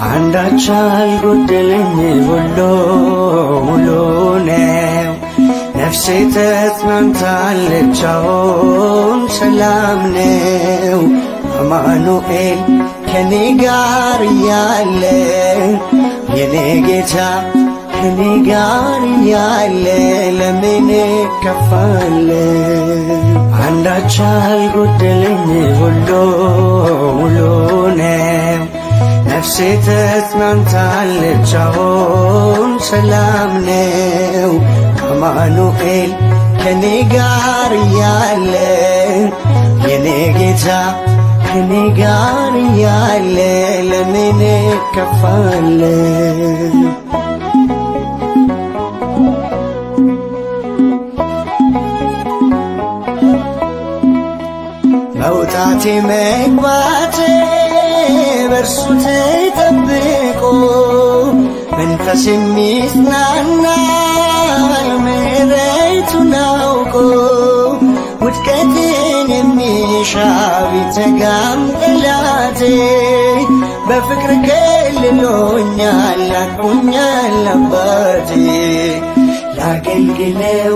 አንዳች አልጎደለኝ ሁሉ ሙሉ ነው። ነፍሴ ተጽናንታለች አሁን ሰላም ነው። አማኑኤል ከኔ ጋር እያለ የኔ ጌታ ከኔ ጋር እያለ ለምን እከፋለሁ? አንዳች አልጎደለኝ ሁሉ ሙሉ ነው። ነፍሴ ተጽናንታለች አሁን ሰላም ነው። አማኑኤል ከኔ ጋር እያለ የኔ ጌታ ከኔ ጋር እያለ ለምን እከፋለሁ? መውጣቴ መግባቴ በእርሱ ተጠብቆ መንፈስ የሚጽናናል ምሕረቱን አውቆ ውድቀትን የሚሻ ቢተጋም ጠላቴ በፍቅር ከልሎኛል አቅፎኛል አባቴ ላገልግለው